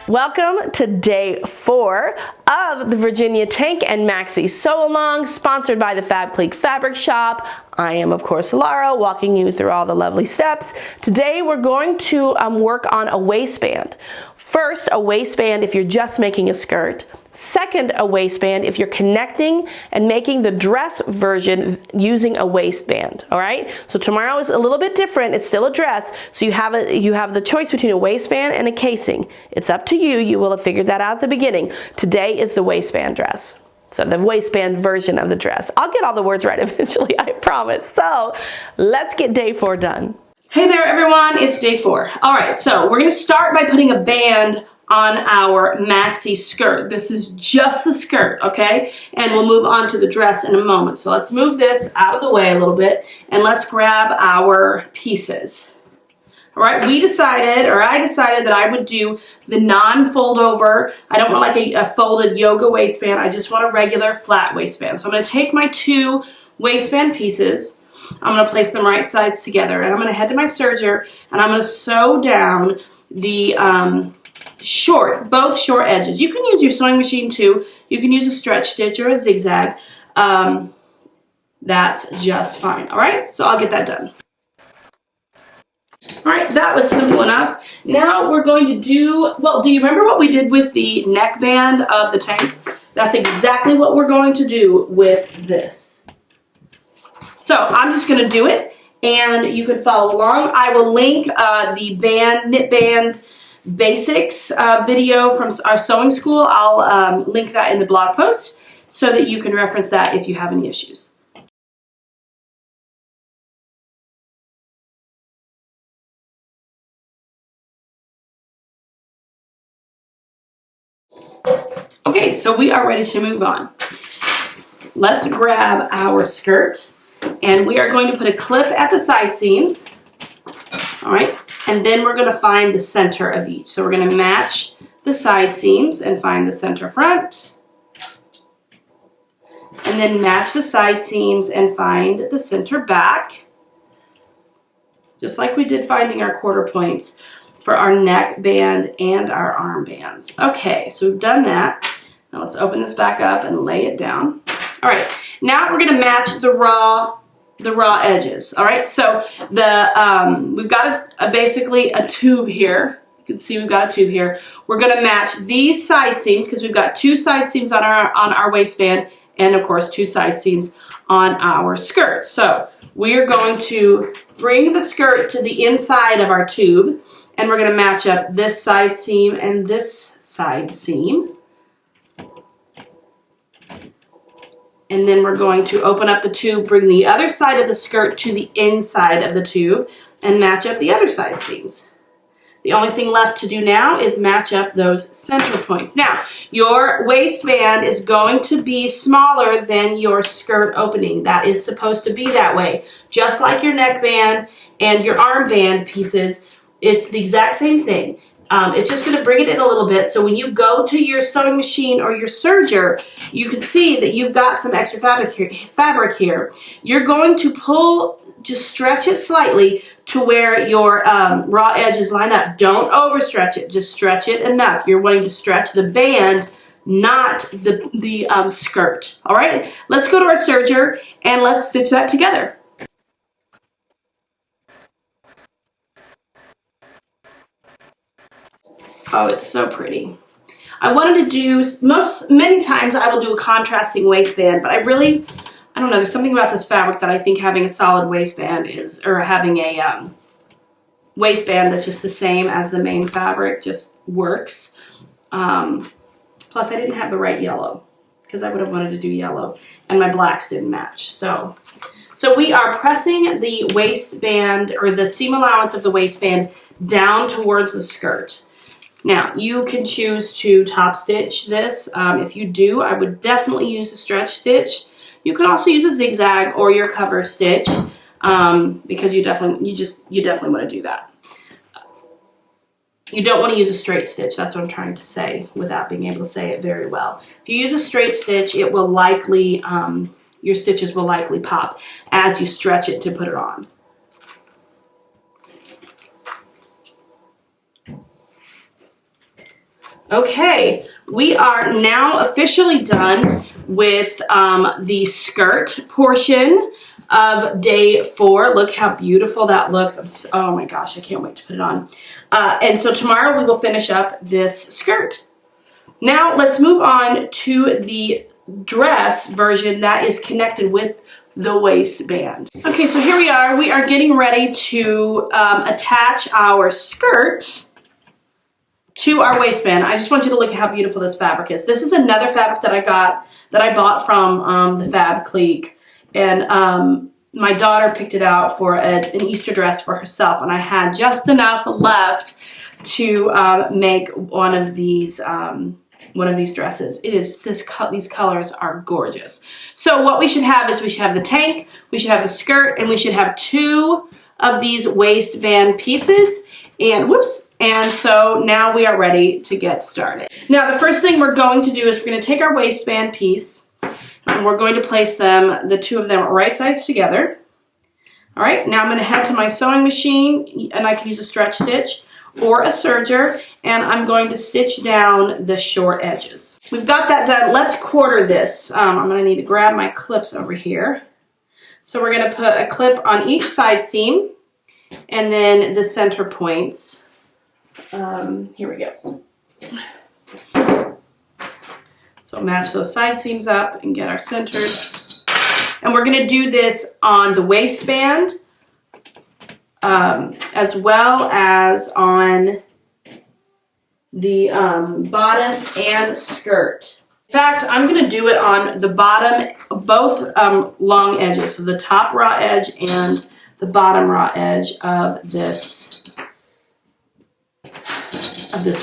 Welcome to day 4 of the Virginia Tank and Maxi Sew Along, sponsored by the Fab Clique Fabric Shop. I am, of course, Lara, walking you through all the lovely steps. Today we're going to work on a waistband. First, a waistband if you're just making a skirt. Second, a waistband if you're connecting and making the dress version using a waistband, all right? So tomorrow is a little bit different. It's still a dress, so you have the choice between a waistband and a casing. It's up to you. You will have figured that out at the beginning. Today is the waistband dress. So the waistband version of the dress. I'll get all the words right eventually, I promise. So let's get day 4 done. Hey there, everyone. It's day 4. All right, so we're going to start by putting a band on our maxi skirt. This is just the skirt, okay? And we'll move on to the dress in a moment. So let's move this out of the way a little bit and let's grab our pieces. All right, I decided that I would do the non-fold over. I don't want like a folded yoga waistband. I just want a regular flat waistband. So I'm going to take my 2 waistband pieces. I'm going to place them right sides together and I'm going to head to my serger and I'm going to sew down the both short edges. You can use your sewing machine too. You can use a stretch stitch or a zigzag. That's just fine. All right, so I'll get that done. All right, that was simple enough. Now we're going to do, well, do you remember what we did with the neckband of the tank? That's exactly what we're going to do with this. So I'm just going to do it and you can follow along. I will link the knit band basics video from our sewing school. I'll link that in the blog post so that you can reference that if you have any issues. Okay, so we are ready to move on. Let's grab our skirt and we are going to put a clip at the side seams. All right, and then we're going to find the center of each. So we're going to match the side seams and find the center front. And then match the side seams and find the center back. Just like we did finding our quarter points for our neck band and our arm bands. Okay, so we've done that. Now let's open this back up and lay it down. All right, now we're going to match the raw edges. All right, so we've got basically a tube here. You can see we've got a tube here. We're going to match these side seams because we've got 2 side seams on our waistband and of course 2 side seams on our skirt. So we are going to bring the skirt to the inside of our tube and we're going to match up this side seam and this side seam. And then we're going to open up the tube, bring the other side of the skirt to the inside of the tube, and match up the other side seams. The only thing left to do now is match up those center points. Now, your waistband is going to be smaller than your skirt opening. That is supposed to be that way. Just like your neckband and your armband pieces, it's the exact same thing. It's just going to bring it in a little bit. So when you go to your sewing machine or your serger, you can see that you've got some extra fabric here. You're going to pull, just stretch it slightly to where your raw edges line up. Don't overstretch it. Just stretch it enough. You're wanting to stretch the band, not the skirt. All right, let's go to our serger and let's stitch that together. Oh, it's so pretty. I wanted to do, many times I will do a contrasting waistband, but I don't know, there's something about this fabric that I think having a solid waistband or having a waistband that's just the same as the main fabric just works. Plus I didn't have the right yellow because I would have wanted to do yellow and my blacks didn't match. So we are pressing the waistband or the seam allowance of the waistband down towards the skirt. Now, you can choose to top stitch this. If you do, I would definitely use a stretch stitch. You can also use a zigzag or your cover stitch because you definitely want to do that. You don't want to use a straight stitch. That's what I'm trying to say without being able to say it very well. If you use a straight stitch, it will likely, your stitches will likely pop as you stretch it to put it on. Okay, we are now officially done with the skirt portion of day 4. Look how beautiful that looks. Oh my gosh, I can't wait to put it on. And so tomorrow we will finish up this skirt. Now let's move on to the dress version that is connected with the waistband. Okay, so here we are. We are getting ready to attach our skirt to our waistband. I just want you to look at how beautiful this fabric is. This is another fabric that I bought from the Fab Clique, and my daughter picked it out for an Easter dress for herself, and I had just enough left to make one of these dresses. These colors are gorgeous. So what we should have is we should have the tank, we should have the skirt, and we should have 2 of these waistband pieces. And so now we are ready to get started. Now the first thing we're going to do is we're going to take our waistband piece and we're going to place the 2 of them right sides together. All right, now I'm going to head to my sewing machine, and I can use a stretch stitch or a serger, and I'm going to stitch down the short edges. We've got that done. Let's quarter this. I'm going to need to grab my clips over here. So we're going to put a clip on each side seam and then the center points. Here we go. So match those side seams up and get our centers. And we're going to do this on the waistband as well as on the bodice and skirt. In fact, I'm going to do it on the bottom, both long edges, so the top raw edge and the bottom raw edge of this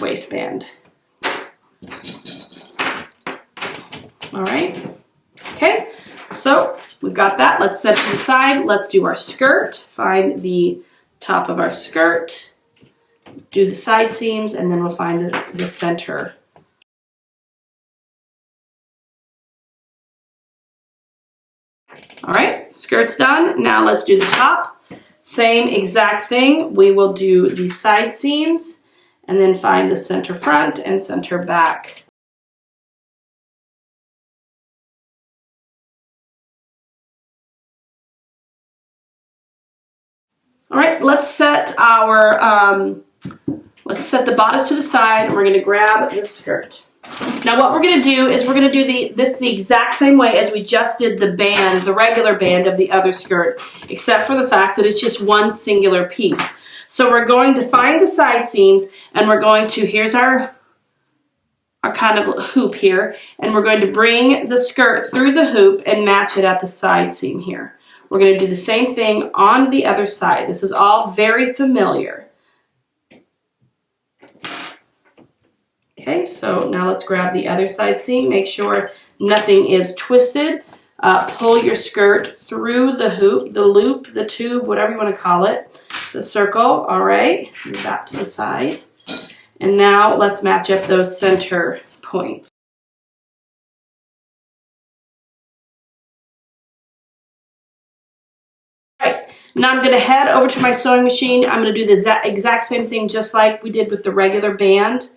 waistband. All right. Okay. So we've got that. Let's set it to the side. Let's do our skirt. Find the top of our skirt. Do the side seams, and then we'll find the center. All right. Skirt's done. Now let's do the top. Same exact thing. We will do the side seams and then find the center front and center back. All right, let's set the bodice to the side. We're gonna grab the skirt. Now what we're gonna do is we're gonna do this the exact same way as we just did the band, the regular band of the other skirt, except for the fact that it's just one singular piece. So we're going to find the side seams, and we're going to, here's our kind of hoop here, and we're going to bring the skirt through the hoop and match it at the side seam here. We're going to do the same thing on the other side. This is all very familiar. Okay, so now let's grab the other side seam. Make sure nothing is twisted. Pull your skirt through the hoop, the loop, the tube, whatever you want to call it, the circle. All right, move that to the side. And now let's match up those center points. All right, now I'm going to head over to my sewing machine. I'm going to do the exact same thing just like we did with the regular band.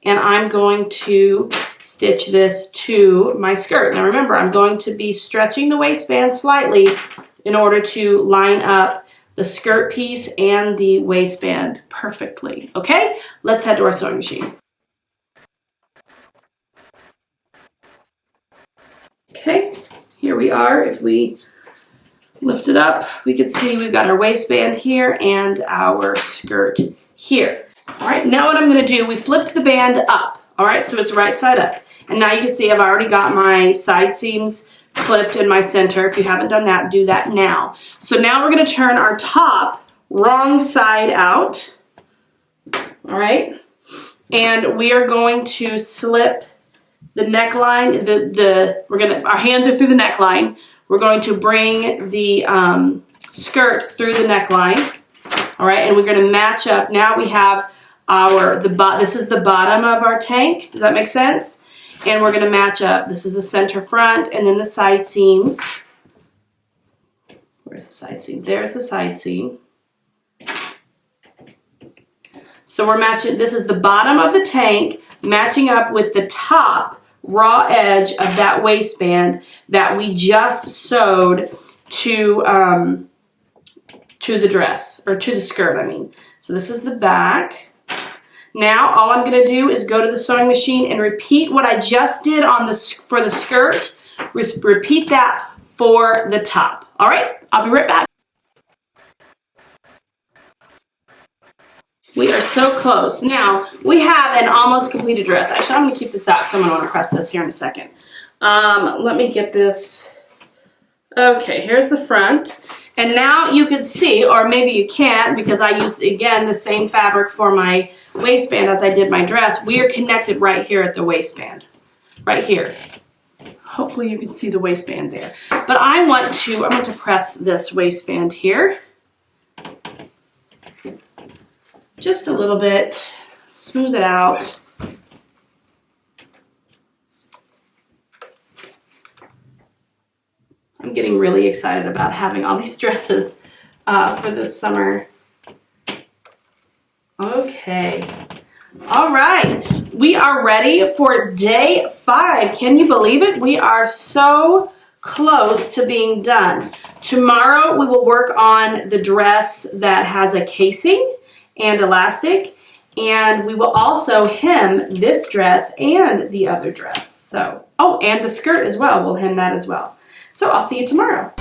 And I'm going to stitch this to my skirt. Now remember, I'm going to be stretching the waistband slightly in order to line up the skirt piece and the waistband perfectly. Okay, let's head to our sewing machine. Okay, here we are. If we lift it up, we can see we've got our waistband here and our skirt here. All right, now what I'm going to do, we flipped the band up, all right, so it's right side up. And now you can see I've already got my side seams clipped in my center. If you haven't done that, do that now. So now we're going to turn our top wrong side out, all right, and we are going to slip the neckline, our hands are through the neckline. We're going to bring the skirt through the neckline, all right, and we're going to match up. Now we have this is the bottom of our tank. Does that make sense? And we're going to match up. This is the center front and then the side seams. Where's the side seam? There's the side seam. So we're matching, this is the bottom of the tank matching up with the top raw edge of that waistband that we just sewed to the dress, or to the skirt, I mean. So this is the back. Now all I'm going to do is go to the sewing machine and repeat what I just did on for the skirt. Repeat that for the top. All right, I'll be right back. We are so close. Now, we have an almost completed dress. Actually, I'm going to keep this out because I'm going to want to press this here in a second. Let me get this. Okay, here's the front. And now you can see, or maybe you can't because I used, again, the same fabric for my waistband as I did my dress. We are connected right here at the waistband. Right here. Hopefully you can see the waistband there. But I want to press this waistband here. Just a little bit, smooth it out. I'm getting really excited about having all these dresses for this summer. Okay, all right, we are ready for day 5. Can you believe it? We are so close to being done. Tomorrow we will work on the dress that has a casing and elastic, and we will also hem this dress and the other dress. So, oh, and the skirt as well, we'll hem that as well. So I'll see you tomorrow.